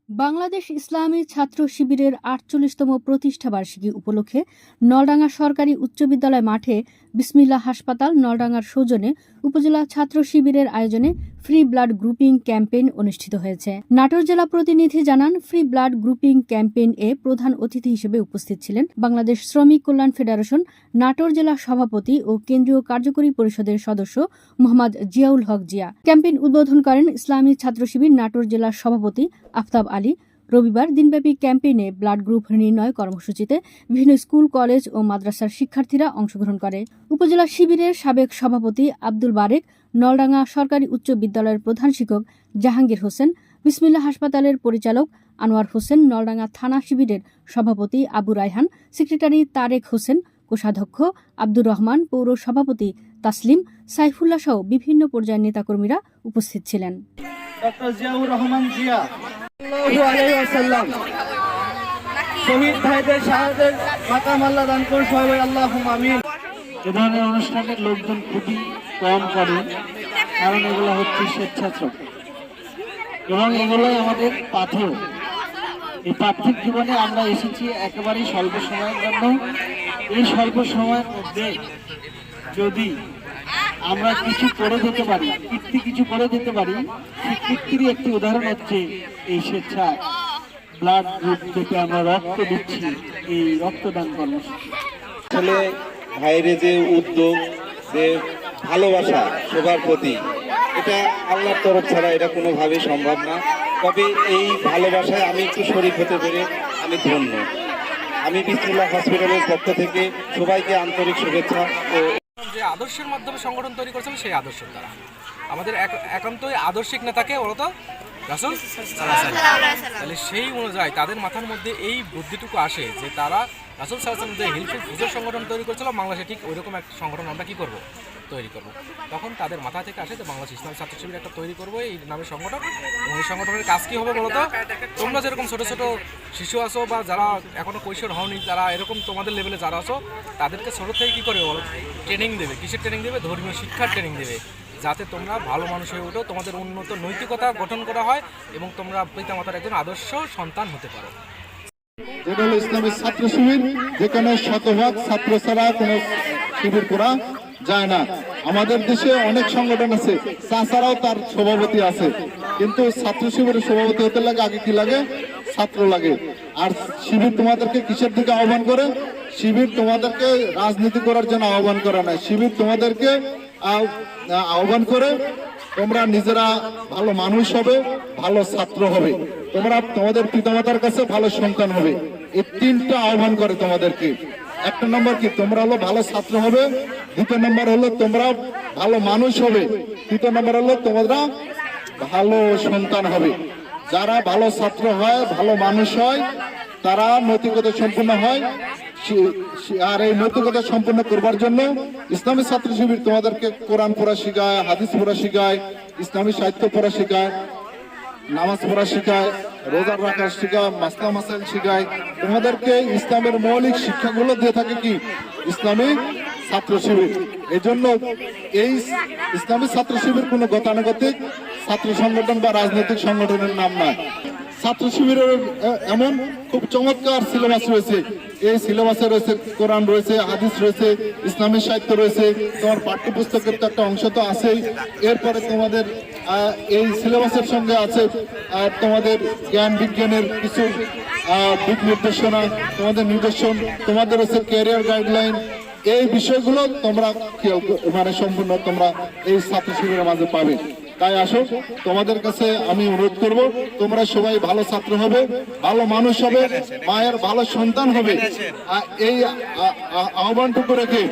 বাংলাদেশ ইসলামী ছাত্র শিবিরের ৪৮তম প্রতিষ্ঠাবার্ষিকী উপলক্ষে নলডাঙ্গা সরকারি উচ্চ বিদ্যালয় মাঠে বিসমিল্লাহ হাসপাতাল নলডাঙ্গার সৌজন্যে উপজেলা ছাত্র শিবিরের আয়োজনে ফ্রি ব্লাড গ্রুপিং ক্যাম্পেইন অনুষ্ঠিত হয়েছে। নাটোর জেলা প্রতিনিধি জানান, ফ্রি ব্লাড গ্রুপিং ক্যাম্পেইন এ প্রধান অতিথি হিসেবে উপস্থিত ছিলেন বাংলাদেশ শ্রমিক কল্যাণ ফেডারেশন নাটোর জেলা সভাপতি ও কেন্দ্রীয় কার্যকরী পরিষদের সদস্য মোহাম্মদ জিয়াউল হক জিয়া। ক্যাম্পেইন উদ্বোধন করেন ইসলামী ছাত্র শিবির নাটোর জেলার সভাপতি আফতাব আলী। রবিবার দিনব্যাপী ক্যাম্পেইনে ব্লাড গ্রুপ নির্ণয় কর্মসূচিতে বিভিন্ন স্কুল, কলেজ ও মাদ্রাসার শিক্ষার্থীরা অংশগ্রহণ করে। উপজেলা শিবিরের সাবেক সভাপতি আব্দুল বারেক, নলডাঙ্গা সরকারি উচ্চ বিদ্যালয়ের প্রধান শিক্ষক জাহাঙ্গীর হোসেন, বিসমিল্লাহ হাসপাতালের পরিচালক আনোয়ার হোসেন, নলডাঙ্গা থানা শিবিরের সভাপতি আবু রায়হান, সেক্রেটারি তারেক হোসেন, কোষাধ্যক্ষ আব্দুর রহমান, পৌর সভাপতি তাসলিম, সাইফুল্লাহ সহ বিভিন্ন পর্যায়ের নেতাকর্মীরা উপস্থিত ছিলেন। ডক্টর জিয়াউর রহমান জিয়া শহীদ ভাইদের শাহাদাতের মাকাম আল্লাহ দান করুন সবাই, আল্লাহুম্মা আমিন। এ ধরনের অনুষ্ঠানের লোকজন খুবই কম করে, কারণ এগুলো হচ্ছে স্বেচ্ছাশ্রম এবং এগুলোই আমাদের পাথর। এই পার্থিব জীবনে আমরা এসেছি একেবারেই স্বল্প সময়ের জন্য। এই স্বল্প সময়ের মধ্যে যদি আমরা কিছু করে দিতে পারি, কিছু করে দিতে পারি, সেই কীর্তিরই একটি উদাহরণ হচ্ছে এই স্বেচ্ছা ব্লাড গ্রুপ থেকে আমরা রক্ত দিচ্ছি, এই রক্তদান কর্মসূচি। আসলে ভাইরে যে উদ্যোগ, যে ভালোবাসা সবার প্রতি, এটা আল্লাহর তরফ ছাড়া এটা কোনোভাবেই সম্ভব না। তবে এই ভালোবাসায় আমি একটু শরীক হতে পেরে আমি ধন্য। আমি বিসমিল্লাহ হসপিটালের পক্ষ থেকে সবাইকে আন্তরিক শুভেচ্ছা ও যে আদর্শের মাধ্যমে সংগঠন তৈরি করেছেন সেই আদর্শের দ্বারা আমাদের একান্তই আদর্শিক নেতাকে বলতো রাসূল সাল্লাল্লাহু আলাইহি ওয়াসাল্লাম। তাহলে সেই অনুযায়ী তাদের মাথার মধ্যে এই বুদ্ধিটুকু আসে যে তারা রাসূল সাল্লাল্লাহু আলাইহি ওয়াসাল্লাম যে হেল্পফুল ফিউচার সংগঠন তৈরি করেছিল, বাংলাদেশে ঠিক ওইরকম একটা সংগঠন আমরা তৈরি করব। তখন তাদের মাথা থেকে আসে যে বাংলাদেশ ইসলামী ছাত্র শিবির একটা তৈরি করবো এই নামের সংগঠন। এবং এই সংগঠনের কাজ কী হবে বলতো, তোমরা যেরকম ছোটো ছোটো শিশু আসো বা যারা এখনও কৈশোর হওনি, যারা এরকম তোমাদের লেভেলে যারা আসো, তাদেরকে ছোটো থেকে কী করে বলো ট্রেনিং দেবে। কিসের ট্রেনিং দেবে? ধর্মীয় শিক্ষার ট্রেনিং দেবে, যাতে তোমরা ভালো মানুষ হয়ে ওঠো, তোমাদের উন্নত নৈতিকতা গঠন করা হয় এবং তোমরা পিতামাতার একজন আদর্শ সন্তান হতে পারো। যেটা হলো ইসলামী ছাত্র শিবির, যেখানে শতভাগ ছাত্র ছাড়া কোনো শিবির করা যায় না। আমাদের দেশে অনেক সংগঠন আছে, তাছাড়াও তার সভাপতি আছে, কিন্তু ছাত্র শিবিরের সভাপতি হতে লাগে আগে কি লাগে? ছাত্র লাগে। আর শিবির তোমাদেরকে কিসের দিকে আহ্বান করে? শিবির তোমাদেরকে রাজনীতি করার জন্য আহ্বান করা নাই। শিবির তোমাদেরকে আহ্বান করে তোমরা নিজেরা ভালো মানুষ হবে, ভালো ছাত্র হবে, তোমরা তোমাদের পিতামাতার কাছে ভালো সন্তান হবে। এই তিনটা আহ্বান করে তোমাদেরকে। একটা নম্বর কি? তোমরা হলো ভালো ছাত্র হবে। দ্বিতীয় নম্বর হলো তোমরা ভালো মানুষ হবে। তৃতীয় নম্বর হলো তোমরা ভালো সন্তান হবে। যারা ভালো ছাত্র হয়, ভালো মানুষ হয়, তারা নৈতিকতা সম্পন্ন হয়। আর এই নৈতিকতা সম্পন্ন করবার জন্য ইসলামী ছাত্র শিবির তোমাদেরকে কোরআন পড়া শেখায়, হাদিস পড়া শেখায়, ইসলামী সাহিত্য পড়া শেখায়, নামাজ পড়া শেখায়, রোজা রাখা শেখায়, মাসলা মাসাইল শেখায়। তোমাদেরকে ইসলামের মৌলিক শিক্ষাগুলো দিয়ে থাকে কি? ইসলামী ছাত্র শিবির। এই জন্য এই ইসলামী ছাত্র শিবির কোনো গতানুগতিক ছাত্র সংগঠন বা রাজনৈতিক সংগঠনের নাম নয়। ছাত্র শিবিরের এমন খুব চমৎকার সিলেবাস রয়েছে। এই সিলেবাসে রয়েছে কোরআন, রয়েছে হাদিস, রয়েছে ইসলামী সাহিত্য, রয়েছে তোমার পাঠ্যপুস্তকের তো একটা অংশ তো আছেই। এরপরে তোমাদের এই সিলেবাসের সঙ্গে আছে তোমাদের জ্ঞান বিজ্ঞানের কিছু দিক নির্দেশনা, তোমাদের নির্দেশন, তোমাদের হচ্ছে ক্যারিয়ার গাইডলাইন। এই বিষয়গুলো তোমরা মানে সম্পূর্ণ তোমরা এই ছাত্র শিবিরের মাঝে পাবে। তাই আসো, তোমাদের কাছে আমি অনুরোধ করব, তোমরা সবাই ভালো ছাত্র হবে, ভালো মানুষ হবে, মায়ের ভালো সন্তান হবে। এই আহ্বানটুকু রেখে